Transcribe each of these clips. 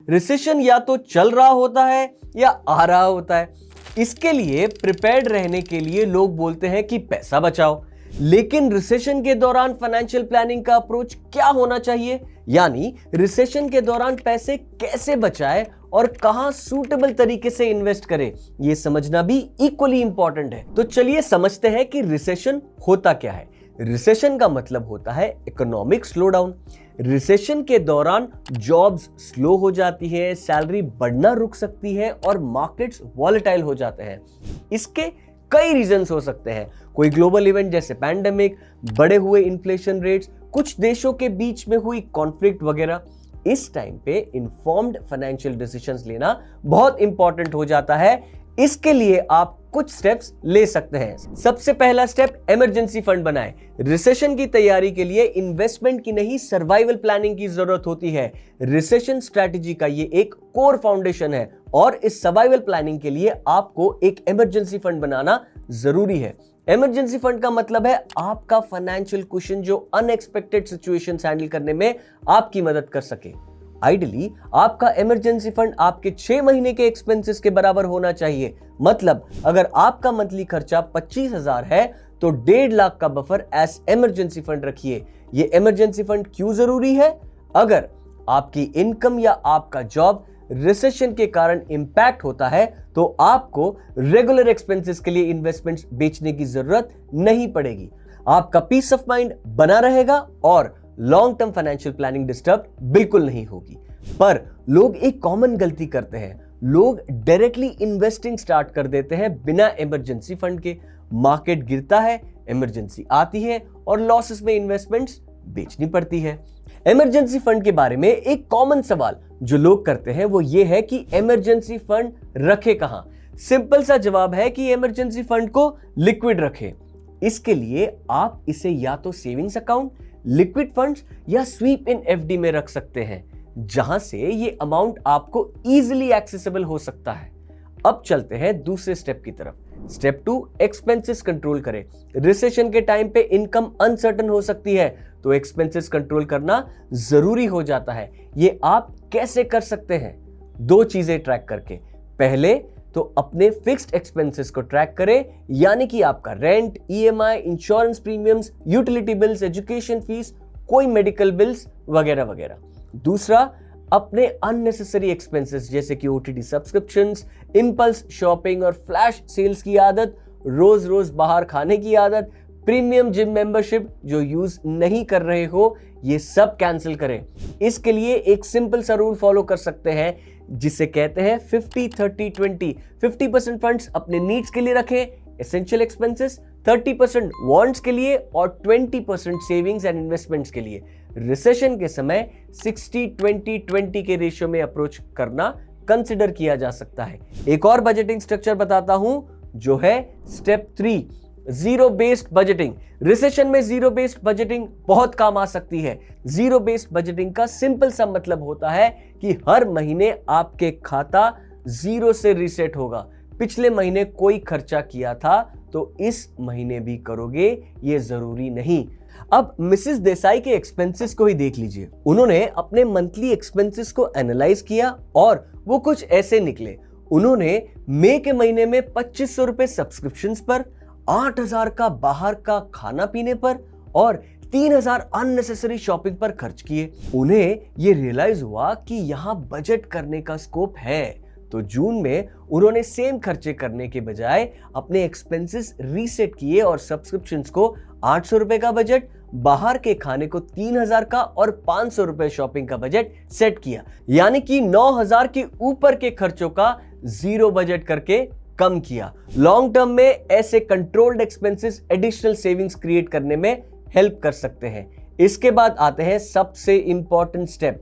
Recession या तो चल रहा होता है या आ रहा होता है। इसके लिए प्रिपेयर्ड रहने के लिए लोग बोलते हैं कि पैसा बचाओ, लेकिन रिसेशन के दौरान फाइनेंशियल प्लानिंग का अप्रोच क्या होना चाहिए, यानी रिसेशन के दौरान पैसे कैसे बचाएं और कहां सूटेबल तरीके से इन्वेस्ट करें, यह समझना भी इक्वली इंपॉर्टेंट है। तो चलिए समझते हैं कि रिसेशन होता क्या है। रिसेशन का मतलब होता है इकोनॉमिक स्लोडाउन। रिसेशन के दौरान जॉब्स स्लो हो जाती है, सैलरी बढ़ना रुक सकती है और मार्केट्स वॉलेटाइल हो जाते हैं। इसके कई रीजंस हो सकते हैं। कोई ग्लोबल इवेंट जैसे पैंडेमिक, बढ़े हुए इन्फ्लेशन रेट्स, कुछ देशों के बीच में हुई कॉन्फ्लिक्ट वगैरह। इस टाइम पे इन्फॉर्म्ड फाइनेंशियल डिसीजंस लेना बहुत इंपॉर्टेंट हो जाता है। इसके लिए आप कुछ स्टेप्स ले सकते हैं। सबसे पहला स्टेप, इमरजेंसी फंड बनाएं। रिसेशन की तैयारी के लिए इन्वेस्टमेंट की नहीं, सर्वाइवल प्लानिंग की जरूरत होती है। रिसेशन स्ट्रैटेजी का ये एक कोर फाउंडेशन है और इस सर्वाइवल प्लानिंग के लिए आपको एक इमरजेंसी फंड बनाना जरूरी है। इमरजेंसी फंड का मतलब है आपका फाइनेंशियल कुशन जो अनएक्सपेक्टेड सिचुएशंस हैंडल करने में आपकी मदद कर सके। आइडियली आपका इमरजेंसी फंड आपके 6 महीने के एक्सपेंसेस के बराबर होना चाहिए। मतलब अगर आपका मंथली खर्चा 25,000 है तो 1.5 लाख का बफर एज इमरजेंसी फंड रखिए। ये इमरजेंसी फंड क्यों जरूरी है? अगर आपकी इनकम या आपका जॉब रिसेशन के कारण इंपैक्ट होता है तो आपको रेगुलर एक्सपेंसेस के लिए इन्वेस्टमेंट्स बेचने की जरूरत नहीं पड़ेगी। आपका पीस ऑफ माइंड बना रहेगा और long term financial planning disturb बिल्कुल नहीं होगी। पर लोग एक कॉमन गलती करते हैं, लोग डायरेक्टली इन्वेस्टिंग स्टार्ट कर देते हैं बिना इमरजेंसी फंड के। मार्केट गिरता है, इमरजेंसी आती है और लॉसेस में इन्वेस्टमेंट्स बेचनी पड़ती है। इमरजेंसी फंड के बारे में एक कॉमन सवाल जो लोग करते हैं वो ये है कि इमरजेंसी फंड रखे कहां। सिंपल सा जवाब है कि इमरजेंसी फंड को लिक्विड रखें। इसके लिए आप इसे या तो सेविंग्स अकाउंट, लिक्विड फंड्स या स्वीप इन एफडी में रख सकते हैं, जहां से ये अमाउंट आपको इजीली एक्सेसिबल हो सकता है। अब चलते हैं दूसरे स्टेप की तरफ। स्टेप 2, एक्सपेंसेस कंट्रोल करें। रिसेशन के टाइम पे इनकम अनसर्टन हो सकती है तो एक्सपेंसेस कंट्रोल करना जरूरी हो जाता है। ये आप कैसे कर सकते हैं? 2 चीजें ट्रैक करके। पहले तो अपने फिक्स्ड एक्सपेंसेस को ट्रैक करें, यानी कि आपका rent, EMI, insurance premiums, utility bills, education fees, कोई मेडिकल बिल्स वगैरह वगैरह। दूसरा, अपने अननेसेसरी एक्सपेंसेस जैसे कि ओटीटी सब्सक्रिप्शंस, इंपल्स शॉपिंग और फ्लैश सेल्स की आदत, रोज रोज बाहर खाने की आदत, प्रीमियम जिम मेंबरशिप जो यूज नहीं कर रहे हो, ये सब कैंसिल करें। इसके लिए एक सिंपल सा रूल फॉलो कर सकते हैं जिसे कहते हैं 50-30-20। 50% फंड्स अपने नीड्स के लिए रखें, एसेंशियल एक्सपेंसेस, 30% वांट्स के लिए और 20% सेविंग्स एंड इन्वेस्टमेंट्स के लिए। रिसेशन के समय 60-20-20 के रेशियो में अप्रोच करना कंसिडर किया जा सकता है। एक और बजटिंग स्ट्रक्चर बताता हूं जो है step 3, zero based budgeting. Recession में जीरो बेस्ड बजटिंग बहुत काम आ सकती है। जीरो बेस्ड बजटिंग का सिंपल सा मतलब होता है कि हर महीने आपके खाता जीरो से रीसेट होगा। पिछले महीने कोई खर्चा किया था तो इस महीने भी करोगे, ये जरूरी नहीं। अब मिसेस देसाई के एक्सपेंसेस को ही देख लीजिए। उन्होंने अपने मंथली एक्सपेंसेस को एनालाइज किया और वो कुछ ऐसे निकले। उन्होंने मई के महीने में 2500 रुपए सब्सक्रिप्शंस पर, 8,000 का बाहर का खाना पीने पर और 3,000 अननेसेसरी शॉपिंग पर खर्च किए। उन्हें ये रियलाइज हुआ कि यहां बजट करने का स्कोप है, तो जून में उन्होंने सेम खर्चे करने के बजाय अपने एक्सपेंसेस रीसेट किए और सब्सक्रिप्शंस को 800 रुपए का बजट, बाहर के खाने को 3,000 का और 500 रुपए शॉपिंग का बजट सेट किया। यानी कि 9,000 के ऊपर के खर्चों का जीरो बजट करके कम किया। लॉन्ग टर्म में ऐसे controlled expenses additional savings create करने में हेल्प कर सकते हैं। इसके बाद आते हैं सबसे इंपॉर्टेंट स्टेप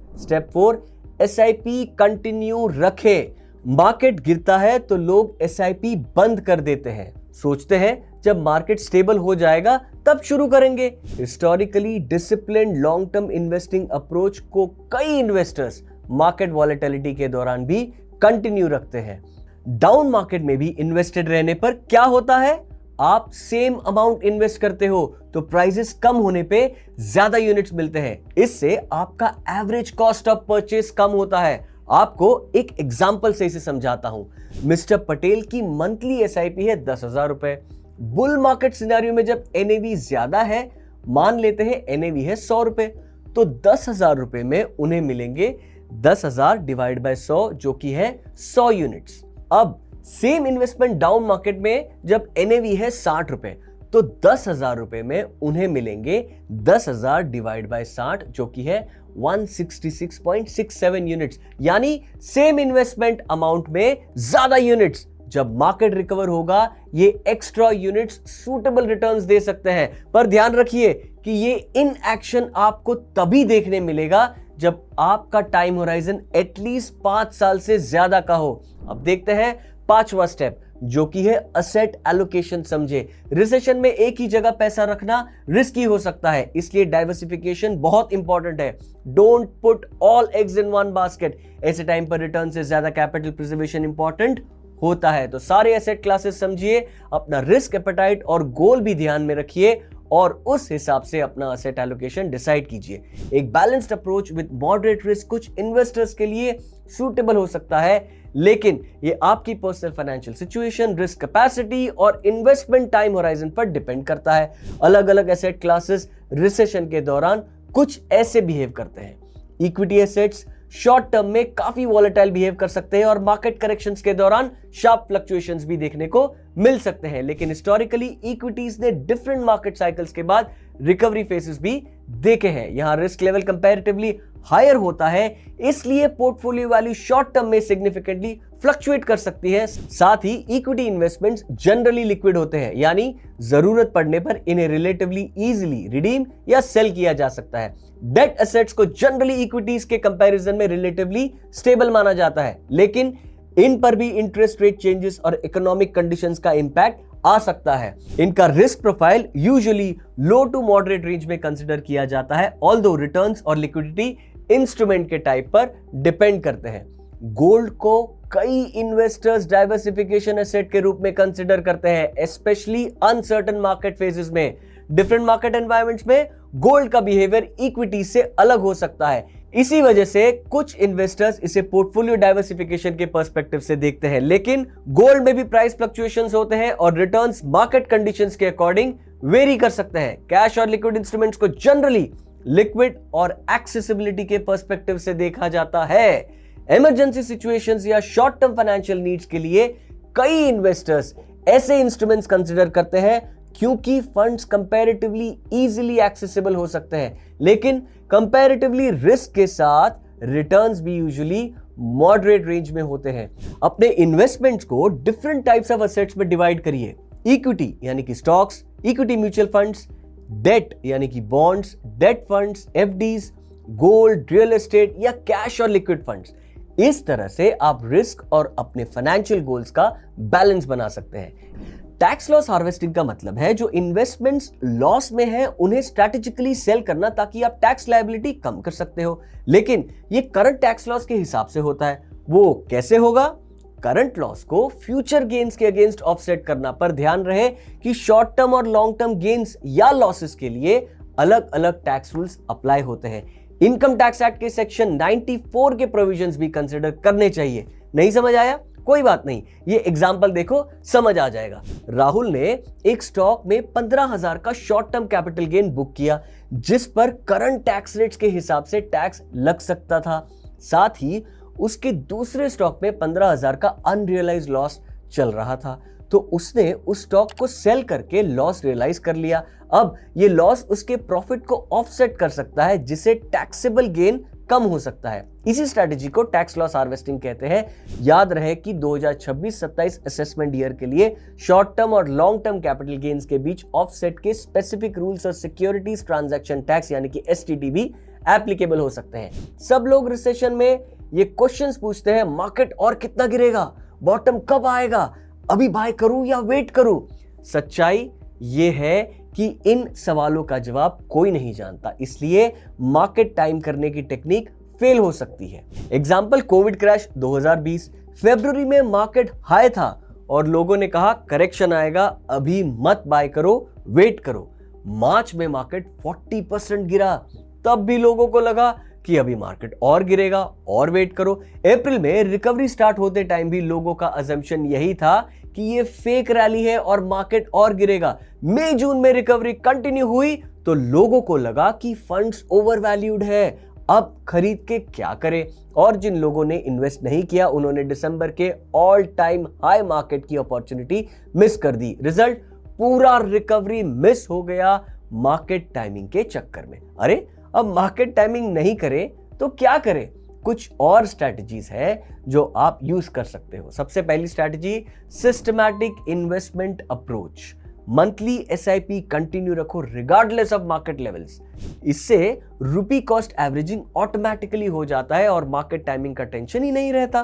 4, एसआईपी कंटिन्यू रखें। मार्केट गिरता है तो लोग एसआईपी बंद कर देते हैं, सोचते हैं जब मार्केट स्टेबल हो जाएगा तब शुरू करेंगे। Historically disciplined long term investing approach को कई इन्वेस्टर्स मार्केट वॉलेटिलिटी के दौरान भी कंटिन्यू रखते हैं। डाउन मार्केट में भी इन्वेस्टेड रहने पर क्या होता है? आप सेम अमाउंट इन्वेस्ट करते हो तो प्राइसेस कम होने पे ज्यादा यूनिट्स मिलते हैं। इससे आपका एवरेज कॉस्ट ऑफ परचेस कम होता है। आपको एक एग्जाम्पल से इसे समझाता हूं। मिस्टर पटेल की मंथली एसआईपी है 10,000 रुपए। बुल मार्केट सिनेरियो में जब एनएवी ज्यादा है, मान लेते हैं एनएवी है 100 रुपए, तो 10,000 रुपए में उन्हें मिलेंगे 10,000 डिवाइड बाय 100 जो कि है 100 यूनिट्स। अब सेम इन्वेस्टमेंट डाउन मार्केट में जब एनएवी है 60 रुपए, तो 10,000 रुपए में उन्हें मिलेंगे 10,000 डिवाइड बाय 60 जो कि है 166.67 यूनिट्स। यानी सेम इन्वेस्टमेंट अमाउंट में ज्यादा यूनिट्स। जब मार्केट रिकवर होगा ये एक्स्ट्रा यूनिट्स सूटेबल रिटर्न्स दे सकते हैं, पर ध्यान रखिए कि ये इन एक्शन आपको तभी देखने मिलेगा जब आपका टाइम होराइजन एटलीस्ट 5 साल से ज्यादा का हो। अब देखते हैं 5वां स्टेप जो कि है असेट एलोकेशन। समझे, रिसेशन में एक ही जगह पैसा रखना रिस्की हो सकता है, इसलिए डाइवर्सिफिकेशन बहुत इंपॉर्टेंट है। Don't put all eggs in one basket. ऐसे टाइम पर रिटर्न से ज्यादा कैपिटल प्रिजर्वेशन इंपॉर्टेंट होता है। तो सारे एसेट क्लासेस समझिए, अपना रिस्क एपेटाइट और गोल भी ध्यान में रखिए और उस हिसाब से अपना एसेट एलोकेशन डिसाइड कीजिए। एक balanced approach with moderate risk कुछ इन्वेस्टर्स के लिए सूटेबल हो सकता है, लेकिन ये आपकी personal financial situation, risk capacity और इन्वेस्टमेंट टाइम होराइजन पर डिपेंड करता है। अलग अलग एसेट क्लासेस रिसेशन के दौरान कुछ ऐसे बिहेव करते हैं। इक्विटी एसेट्स शॉर्ट टर्म में काफी वॉलेटाइल बिहेव कर सकते हैं और मार्केट करेक्शंस के दौरान शार्प फ्लक्चुएशंस भी देखने को मिल सकते हैं, लेकिन हिस्टोरिकली इक्विटीज ने डिफरेंट मार्केट साइकिल्स के बाद रिकवरी फेसेस भी देखे हैं। यहां रिस्क लेवल कंपैरेटिवली हायर होता है, इसलिए पोर्टफोलियो वैल्यू शॉर्ट टर्म में सिग्निफिकेंटली फ्लक्चुएट कर सकती है। साथ ही इक्विटी इन्वेस्टमेंट्स जनरली लिक्विड होते हैं, यानी जरूरत पड़ने पर इन्हें रिलेटिवली इजीली रिडीम या सेल किया जा सकता है। डेट एसेट्स को जनरली इक्विटीज के कंपैरिजन में रिलेटिवली स्टेबल माना जाता है, लेकिन इन पर भी इंटरेस्ट रेट चेंजेस और इकोनॉमिक कंडीशंस का इंपैक्ट आ सकता है। इनका risk profile usually low to moderate range में कंसीडर किया जाता है, ऑल्दो रिटर्न्स और लिक्विडिटी इंस्ट्रूमेंट के टाइप पर डिपेंड करते हैं। गोल्ड को कई इन्वेस्टर्स डाइवर्सिफिकेशन एसेट के रूप में कंसीडर करते हैं, स्पेशली अनसर्टेन मार्केट फेजेस में। डिफरेंट मार्केट एनवायरनमेंट्स में गोल्ड का बिहेवियर इक्विटी से अलग हो सकता है, इसी वजह से कुछ इन्वेस्टर्स इसे पोर्टफोलियो डाइवर्सिफिकेशन के पर्सपेक्टिव से देखते हैं। लेकिन गोल्ड में भी प्राइस फ्लक्चुएशंस होते हैं और रिटर्न्स मार्केट कंडीशंस के अकॉर्डिंग वेरी कर सकते हैं। कैश और लिक्विड इंस्ट्रूमेंट्स को जनरली लिक्विड और एक्सेसिबिलिटी के पर्सपेक्टिव से देखा जाता है। इमरजेंसी सिचुएशंस या शॉर्ट टर्म फाइनेंशियल नीड्स के लिए कई इन्वेस्टर्स ऐसे इंस्ट्रूमेंट्स कंसीडर करते हैं क्योंकि फंड्स कंपैरेटिवली इजीली एक्सेसिबल हो सकते हैं, लेकिन कंपैरेटिवली रिस्क के साथ रिटर्न्स भी यूजुअली मॉडरेट रेंज में होते हैं। अपने इन्वेस्टमेंट्स को डिफरेंट टाइप्स ऑफ एसेट्स में डिवाइड करिए। इक्विटी यानी कि stocks, equity mutual funds, debt यानी कि bonds, debt funds, FDs, gold, real estate या कैश और लिक्विड फंड्स। इस तरह से आप रिस्क और अपने फाइनेंशियल गोल्स का बैलेंस बना सकते हैं। टैक्स लॉस हार्वेस्टिंग का मतलब है जो इन्वेस्टमेंट्स लॉस में है उन्हें स्ट्रैटेजिकली सेल करना ताकि आप टैक्स लायबिलिटी कम कर सकते हो, लेकिन ये करंट टैक्स लॉस के हिसाब से होता है। वो कैसे होगा? करंट लॉस को फ्यूचर गेन्स के अगेंस्ट ऑफसेट करना, पर ध्यान रहे कि शॉर्ट टर्म और लॉन्ग टर्म गेन्स या लॉसेस के लिए अलग अलग टैक्स रूल्स अप्लाई होते हैं। इनकम टैक्स एक्ट के सेक्शन 94 के प्रोविजंस भी कंसिडर करने चाहिए। नहीं समझ आया? कोई बात नहीं, ये एग्जाम्पल देखो, समझ आ जाएगा। राहुल ने एक स्टॉक में 15,000 का short term capital gain book किया, जिस पर करंट टैक्स रेट्स के हिसाब से टैक्स लग सकता था। साथ ही उसके दूसरे स्टॉक में 15,000 का अनरियलाइज्ड लॉस चल रहा था, तो उसने उस स्टॉक को सेल करके लॉस रियलाइज कर लिया। अब ये लॉस उसके प्रॉफिट को ऑफसेट कर सकता है, जिससे टैक्सेबल गेन कम हो सकता है। इसी स्ट्रैटेजी को टैक्स लॉस हार्वेस्टिंग कहते हैं। याद रहे कि 2026-27 असेसमेंट ईयर के लिए शॉर्ट टर्म और लॉन्ग टर्म कैपिटल गेन्स के बीच ऑफसेट के स्पेसिफिक रूल्स और सिक्योरिटीज ट्रांजैक्शन टैक्स यानी कि एसटीटी भी एप्लीकेबल हो सकते हैं। सब लोग रिसेशन में ये क्वेश्चंस पूछते हैं, मार्केट और कितना गिरेगा, बॉटम कब आएगा, अभी बाय करूं या वेट करूं? सच्चाई ये है कि इन सवालों का जवाब कोई नहीं जानता, इसलिए मार्केट टाइम करने की टेक्निक फेल हो सकती है। एग्जांपल कोविड क्रैश 2020, फरवरी में मार्केट हाई था और लोगों ने कहा करेक्शन आएगा, अभी मत बाय करो, वेट करो। मार्च में मार्केट 40% गिरा, तब भी लोगों को लगा कि अभी मार्केट और गिरेगा और वेट करो। अप्रैल में रिकवरी स्टार्ट होते टाइम भी लोगों का अजम्पशन यही था कि ये फेक रैली है और मार्केट और गिरेगा। मई जून में रिकवरी कंटिन्यू हुई तो लोगों को लगा कि फंड्स ओवरवैल्यूड है, अब खरीद के क्या करें। और जिन लोगों ने इन्वेस्ट नहीं किया उन्होंने दिसंबर के ऑल टाइम हाई मार्केट की अपॉर्चुनिटी मिस कर दी। रिजल्ट, पूरा रिकवरी मिस हो गया मार्केट टाइमिंग के चक्कर में। अरे अब मार्केट टाइमिंग नहीं करें तो क्या करें? कुछ और स्ट्रैटेजीज है जो आप यूज कर सकते हो। सबसे पहली strategy, systematic investment approach. Monthly SIP continue रखो रिगार्डलेस ऑफ मार्केट लेवल्स। इससे रुपी कॉस्ट एवरेजिंग ऑटोमेटिकली हो जाता है और मार्केट टाइमिंग का टेंशन ही नहीं रहता।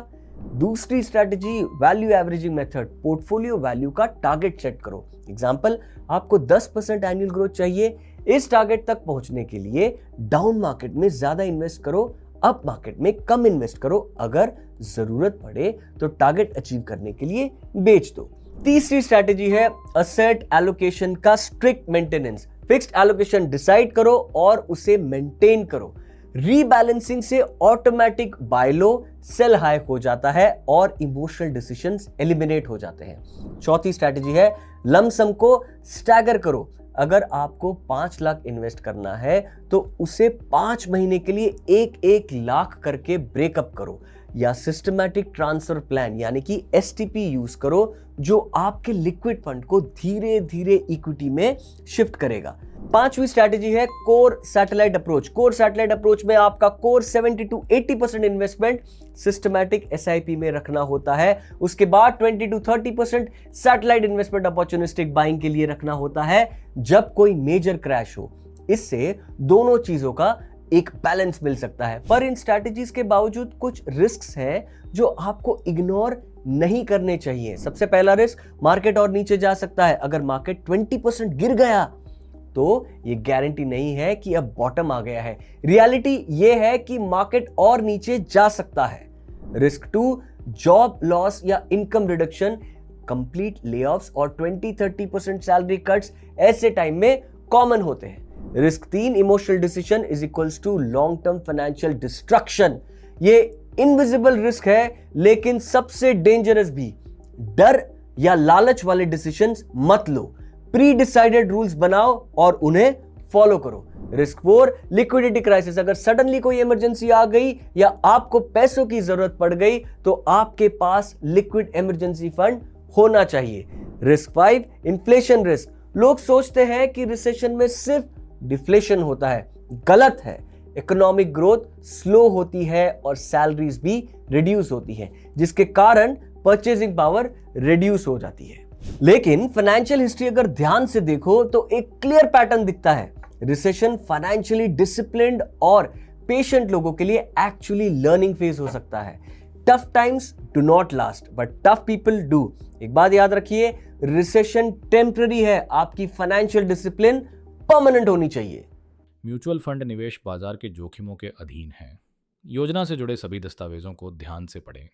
दूसरी strategy, value averaging method. Portfolio value का टारगेट सेट करो। एग्जांपल, आपको 10% एनुअल ग्रोथ चाहिए। इस टारगेट तक पहुंचने के लिए डाउन मार्केट में ज्यादा इन्वेस्ट करो, अप मार्केट में कम इन्वेस्ट करो। अगर जरूरत पड़े तो टारगेट अचीव करने के लिए बेच दो। तीसरी स्ट्रैटेजी है असेट एलोकेशन का strict maintenance. Fixed allocation decide करो और उसे मेंटेन करो। रीबैलेंसिंग से ऑटोमेटिक बाय लो सेल हाई हो जाता है और इमोशनल डिसीजंस एलिमिनेट हो जाते हैं। चौथी स्ट्रैटेजी है लमसम को स्टैगर करो। अगर आपको 5 लाख इन्वेस्ट करना है तो उसे 5 महीने के लिए 1-1 लाख करके ब्रेकअप करो, या सिस्टमैटिक ट्रांसफर प्लान यानी कि एसटीपी यूज करो, जो आपके लिक्विड फंड को धीरे धीरे इक्विटी में शिफ्ट करेगा। पांचवी स्ट्रैटेजी है core satellite approach. Core satellite approach में आपका core 70 to 80% investment systematic SIP में रखना होता है। उसके बाद 20 to 30% satellite investment opportunistic buying के लिए रखना होता है जब कोई मेजर क्रैश हो। इससे दोनों चीजों का एक बैलेंस मिल सकता है। पर इन स्ट्रैटेजीज के बावजूद कुछ रिस्क्स हैं जो आपको इग्नोर नहीं करने चाहिए। सबसे पहला रिस्क, मार्केट और नीचे जा सकता है। अगर मार्केट 20% गिर गया तो ये गारंटी नहीं है कि अब बॉटम आ गया है। रियलिटी ये है कि मार्केट और नीचे जा सकता है। रिस्क 2, जॉब लॉस या इनकम रिडक्शन। कंप्लीट लेऑफ्स और 20-30% सैलरी कट्स ऐसे टाइम में कॉमन होते हैं। Risk 3, emotional decision is equals to long term financial destruction. ये इनविजिबल रिस्क है लेकिन सबसे डेंजरस भी। डर या लालच वाले डिसीजंस मत लो, प्री डिसाइडेड रूल्स बनाओ और उन्हें फॉलो करो। Risk 4, liquidity crisis. अगर सडनली कोई इमरजेंसी आ गई या आपको पैसों की जरूरत पड़ गई तो आपके पास लिक्विड इमरजेंसी फंड होना चाहिए। Risk 5, inflation risk. लोग सोचते हैं कि रिसेशन में सिर्फ डिफ्लेशन होता है, गलत है। इकोनॉमिक ग्रोथ स्लो होती है और सैलरीज भी रिड्यूस होती है, जिसके कारण परचेजिंग पावर रिड्यूस हो जाती है। लेकिन फाइनेंशियल हिस्ट्री अगर ध्यान से देखो तो एक क्लियर पैटर्न दिखता है। रिसेशन फाइनेंशियली डिसिप्लिन्ड और पेशेंट लोगों के लिए एक्चुअली लर्निंग फेज हो सकता है। Tough times do not last but tough people do. एक बात याद रखिए, रिसेशन टेम्पररी है, आपकी फाइनेंशियल डिसिप्लिन परमानेंट होनी चाहिए। म्यूचुअल फंड निवेश बाजार के जोखिमों के अधीन है। योजना से जुड़े सभी दस्तावेजों को ध्यान से पढ़ें।